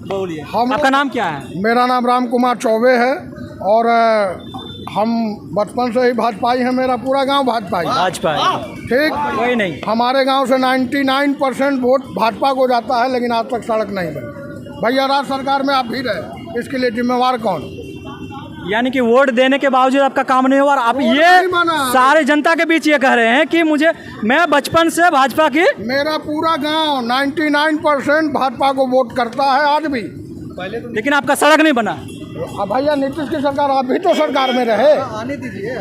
बोलिए, आपका नाम क्या है? मेरा नाम राम कुमार चौबे है और हम बचपन से ही भाजपाई हैं। मेरा पूरा गांव भाजपाई। ठीक, कोई नहीं। हमारे गांव से 99% वोट भाजपा को जाता है, लेकिन आज तक सड़क नहीं बनी। भैया राज्य सरकार में आप भी रहे, इसके लिए जिम्मेवार कौन? यानी कि वोट देने के बावजूद आपका काम नहीं हुआ और आप ये सारे जनता के बीच ये कह रहे हैं कि मैं बचपन से भाजपा की। मेरा पूरा गांव 99% भाजपा को वोट करता है आज भी। लेकिन आपका सड़क नहीं बना। अब भैया नीतीश की सरकार, आप भी तो सरकार में रहे। आने दीजिए,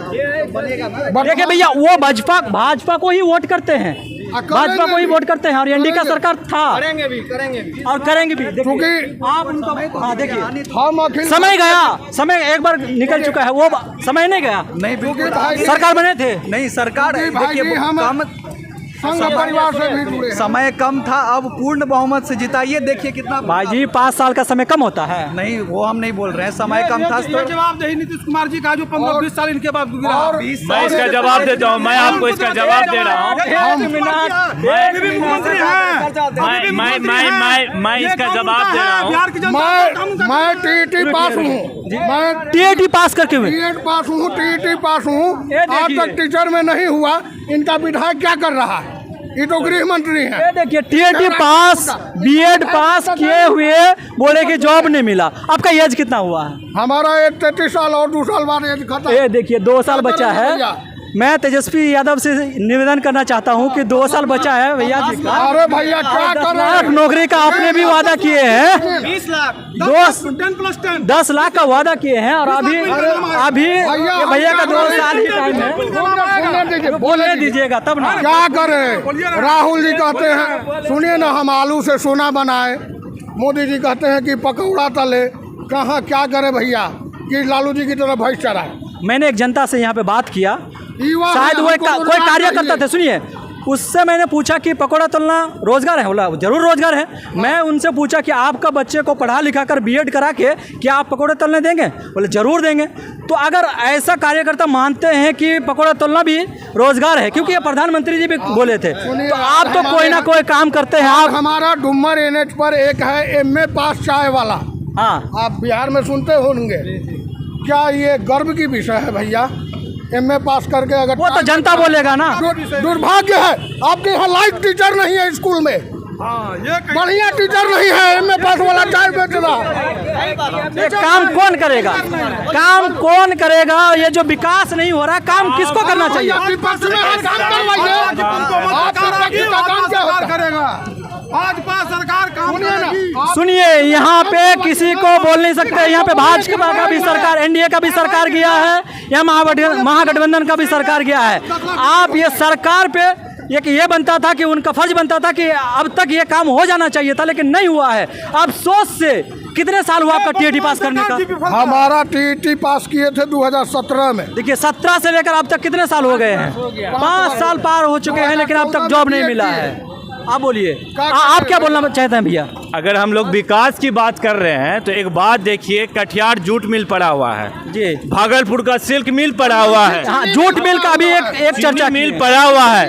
देखिए भैया, वो भाजपा को ही वोट करते हैं, भाजपा को ही वोट करते हैं और एनडीए का सरकार था, करेंगे भी। क्योंकि आप उनका, हाँ देखिए, समय गया, समय एक बार निकल चुका है, वो समय नहीं गया। नहीं, सरकार बने थे, नहीं सरकार देखिए हम संघ परिवार से भी जुड़े। समय कम था, अब पूर्ण बहुमत से जिताइए। देखिए कितना भाई जी, 5 साल का समय कम होता है। नहीं, वो हम नहीं बोल रहे हैं, समय कम था। जवाबदेही नीतीश कुमार जी का जो 15-20 साल इनके बाद गुजरा। मैं इसका जवाब देता हूँ, मैं आपको इसका जवाब दे रहा हूँ। मैं इसका जवाब दे रहा हूँ। मैं टीईटी पास हूँ, मैं टीईटी पास करके हुए, बीएड पास हूँ, टीईटी पास हूँ। आज तक टीचर में नहीं हुआ। इनका विधायक क्या कर रहा है? ये तो गृह मंत्री हैं। देखिए, टीईटी पास, बीएड पास किए हुए, बोले कि जॉब नहीं मिला। आपका एज कितना हुआ है? हमारा एज 33 साल और 2 साल बाद एज खत्म। ये देखिए, 2 साल बचा है। मैं तेजस्वी यादव से निवेदन करना चाहता हूं कि 2 साल बचा है भैया जी का। अरे भैया क्या कर रहे हैं? नौकरी का आपने भी वादा किए हैं, 20 लाख 10 लाख का वादा किए हैं और अभी भैया का 2 साल ही टाइम है। बोलने दीजिएगा तब ना। क्या करें? राहुल जी कहते हैं, सुनिए ना, हम आलू से सोना बनाए। मोदी जी कहते हैं कि पकौड़ा तले। कहाँ क्या करे भैया कि लालू जी की तरह भैंस चराए। मैंने एक जनता से यहाँ पे बात किया, शायद वो कोई कार्यकर्ता थे, सुनिए, उससे मैंने पूछा कि पकौड़ा तलना रोजगार है? बोला जरूर रोजगार है। मैं उनसे पूछा कि आपका बच्चे को पढ़ा लिखा कर बीएड करा के क्या आप पकौड़े तलने देंगे? बोले जरूर देंगे। तो अगर ऐसा कार्यकर्ता मानते हैं कि पकौड़ा तलना भी रोजगार है, क्योंकि ये प्रधानमंत्री जी भी बोले थे, तो आप तो कोई ना कोई काम करते हैं। आप हमारा डुमर एनएच पर एक है एमए पास चाय वाला। हाँ, आप बिहार में सुनते होंगे। क्या ये गर्व की विषय है भैया? एमए पास करके अगर वो तो जनता बोलेगा ना। दुर्भाग्य है आपके यहाँ लाइक टीचर नहीं है स्कूल में। बढ़िया टीचर नहीं है, एमए पास वाला चाय बेच रहा। काम कौन करेगा? काम कौन करेगा? ये जो विकास नहीं हो रहा, काम किसको करना चाहिए? भाजपा सरकार काम करेगी। सुनिए, यहाँ पे किसी को बोल नहीं सकते। यहाँ पे भाजपा का भी सरकार, एनडीए का भी सरकार गया है, या महागठबंधन का भी सरकार गया है। आप ये सरकार पे ये बनता था कि उनका फर्ज बनता था कि अब तक ये काम हो जाना चाहिए था, लेकिन नहीं हुआ है। अब सोच से कितने साल हुआ आपका टीईटी पास करने का? हमारा टीईटी पास किए थे 2017 में। देखिए, 17 से लेकर अब तक कितने साल हो गए हैं? 5 साल पार हो चुके हैं, लेकिन अब तक जॉब नहीं मिला है। आप बोलिए, आप क्या बोलना चाहते हैं भैया? अगर हम लोग विकास की बात कर रहे हैं तो एक बात देखिए, कटिहार जूट मिल पड़ा हुआ है जी, भागलपुर का सिल्क मिल पड़ा हुआ है, हाँ, जूट मिल का भी एक चर्चा मिल पड़ा हुआ है।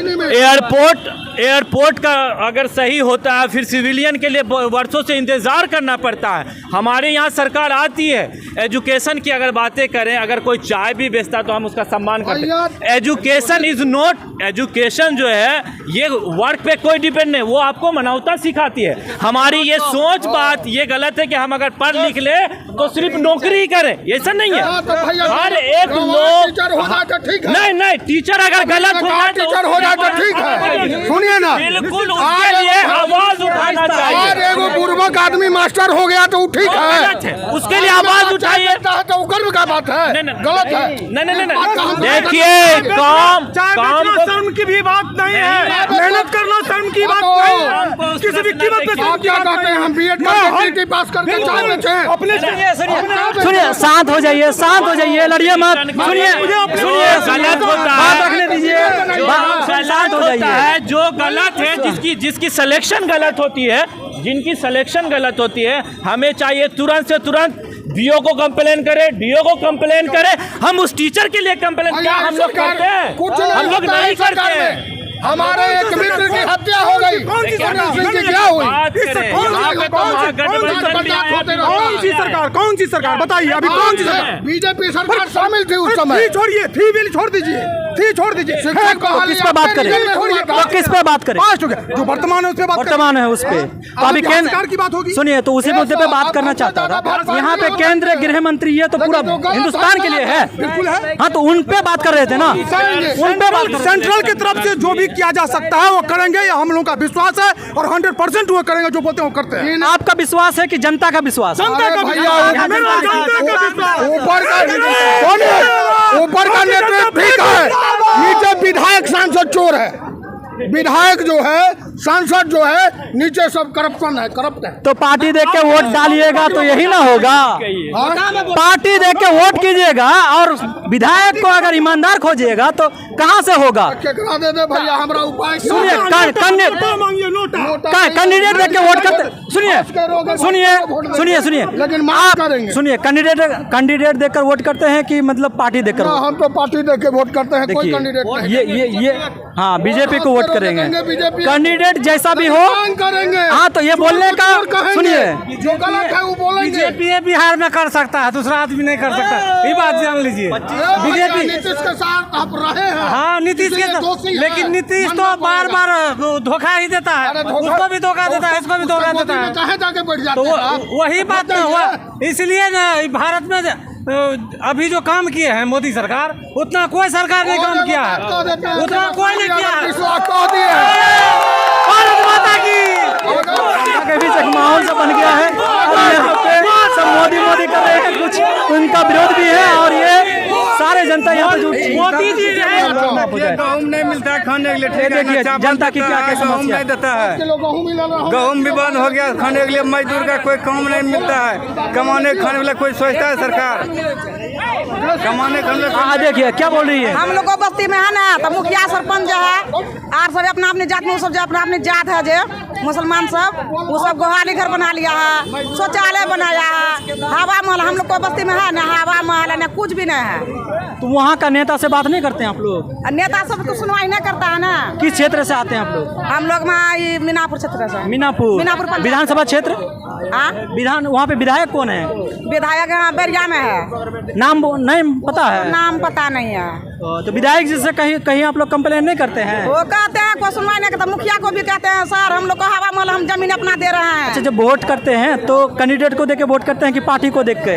एयरपोर्ट का अगर सही होता है, फिर सिविलियन के लिए वर्षों से इंतजार करना पड़ता है। हमारे यहाँ सरकार आती है। एजुकेशन की अगर बातें करें, अगर कोई चाय भी बेचता तो हम उसका सम्मान करते हैं। एजुकेशन इज नॉट, एजुकेशन जो है ये वर्क पे कोई डिपेंड नहीं, वो आपको मानवता सिखाती है। हमारी ये सोच बात ये गलत है कि हम अगर पढ़ लिख ले तो सिर्फ नौकरी ही करें, ऐसा नहीं है। हर एक लोग नहीं, टीचर अगर गलत हो जाए तो ठीक है। सुनिए ना, बिल्कुल उसके लिए आवाज उठाना चाहिए। एगो पूर्वक आदमी मास्टर हो गया तो ठीक है, उसके लिए आवाज उठाइए। तो गर्व का बात है, गलत है। नहीं, देखिए, काम शर्म की भी बात नहीं है, मेहनत करना शर्म की बात नहीं है। किसी भी कीमत पे शर्म की बात नहीं है। हम बीएड करके पास करके चाय बेचे अपने। सुनिए, शांत हो जाइए, शांत हो जाइए, लड़िए मत। सुनिए, गलत होता है, बात रखने दीजिए, शांत हो जाइए। जो गलत है, जिसकी सिलेक्शन गलत होती है, जिनकी सिलेक्शन गलत होती है, हमें चाहिए तुरंत से तुरंत बीओ को कंप्लेन करे, डीओ को कंप्लेन करे। हम उस टीचर के लिए कंप्लेन, क्या हम लोग करते हैं? हम लोग नहीं करते हैं। हमारे एक मित्र की हत्या हो गई, कौन सी सरकार? सिंह की क्या हुई? कौन सी सरकार बताइए, अभी कौन सी सरकार? बीजेपी सरकार शामिल थी उस समय। थी छोड़िए, थी भी छोड़ दीजिए, थी छोड़ दीजिए। शिक्षक बहाली किस पे बात करें? तो किस पे बात करें? पास हो गया, जो वर्तमान है उस पे बात करें। वर्तमान है उस पे। तो अभी सरकार की बात होगी। सुनिए, तो उसी मुद्दे पे बात करना चाहता था। यहाँ पे केंद्रीय गृह मंत्री ये तो पूरा हिंदुस्तान के लिए है। बिल्कुल है। हाँ, तो उन पे बात कर रहे थे ना, उन पे बात कर रहे थे। सेंट्रल की तरफ से जो भी किया जा सकता है वो करेंगे, ये हम लोगों का विश्वास है और 100% वो करेंगे, जो बोलते हैं वो करते हैं। आपका विश्वास है कि जनता का विश्वास? जनता का भैया, मेरा जनता का विश्वास। ऊपर का नेतृत्व ठीक है, नीचे विधायक सांसद चोर है। विधायक जो है, सांसद जो है, नीचे सब करप्शन है, करप्ट है। तो पार्टी देख के वोट डालिएगा तो यही ना होगा। पार्टी देख के वोट कीजिएगा और विधायक को अगर ईमानदार खोजिएगा तो कहाँ से होगा? केकरा दे दे भैया, हमरा उपाय सुनिए, कैंडिडेट देख के वोट करते, सुनिए लेकिन माफ करेंगे। सुनिए, कैंडिडेट देखकर वोट करते हैं कि मतलब पार्टी देखकर? हम तो पार्टी देख के वोट करते हैं, कोई कैंडिडेट नहीं। ये हाँ, बीजेपी को वोट करेंगे। कैंडिडेट जैसा भी हो करेंगे। हाँ, तो ये बोलने का सुनिए, जो गलत है वो बोलेंगे। बीजेपी बिहार में कर सकता है, दूसरा आदमी नहीं कर सकता, ये बात जान लीजिए। बीजेपी नीतीश के साथ आप रहे हैं। हाँ, नीतीश के लेकिन नीतीश तो बार बार धोखा ही देता है, उसको भी धोखा देता है, इसको भी धोखा देता है। कहाँ जाके बैठ जाते तो हैं? वही बात ना हुआ, इसलिए ना भारत में अभी जो काम किए हैं मोदी सरकार, उतना कोई सरकार ने काम किया है, उतना कोई नहीं किया है। भारत माता की के बीच एक माहौल सा बन गया है और यहाँ पे सब मोदी कर रहे हैं, कुछ उनका विरोध भी है और ये सारे जनता यहाँ पे जुट मोदी जी गेहूँ नहीं मिलता है खाने के लिए, ये देखिए जनता की क्या क्या गेहूँ समस्या नहीं देता है, गेहूँ भी बंद हो गया, खाने के लिए मजदूर का कोई काम नहीं मिलता है, कमाने खाने के लिए कोई सोचता है सरकार, कमाने खाने के लिए। हाँ, देखिए क्या बोल रही है। हम लोग को बस्ती में है ना, तो मुखिया सरपंच जो है और सब अपना अपनी जात में, सब जो अपना अपनी जात है जो मुसलमान सब, वो सब गोहाली घर बना लिया है, शौचालय बनाया है, हवा महल हम लोग को बस्ती में है ना, हवा महल है ना, कुछ भी नहीं है। तो वहाँ का नेता से बात नहीं करते हैं आप लोग? नेता सब तो सुनवाई नहीं करता है ना। किस क्षेत्र से आते हैं आप लोग? हम लोग में मीनापुर क्षेत्र से। मीनापुर पंचायत। विधानसभा क्षेत्र? हाँ, विधान, वहाँ पे विधायक कौन है? विधायक बेरिया में है। नाम नहीं पता है? नाम पता नहीं है। तो विधायक जी से कहीं आप लोग कंप्लेन नहीं करते हैं? वो कहते हैं कोई सुनवाई नहीं करता, मुखिया को भी कहते हैं सर हम लोग को हवा महल हम जमीन अपना दे रहे हैं। अच्छा, जब वोट करते हैं तो कैंडिडेट को देख के वोट करते हैं कि पार्टी को देख के?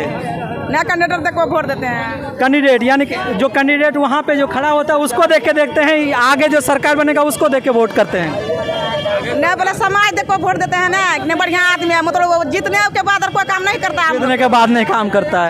नया कैंडिडेट देख को वोट देते हैं। कैंडिडेट यानी कि जो कैंडिडेट वहाँ पे जो खड़ा होता है उसको देख के देखते हैं, आगे जो सरकार बनेगा उसको देख के वोट करते हैं? नहीं, बोले समाज देख को वोट देते हैं ना, इतने बढ़िया आदमी है, मतलब जीतने के बाद और कोई काम नहीं करता है। जीतने के बाद नहीं काम करता है।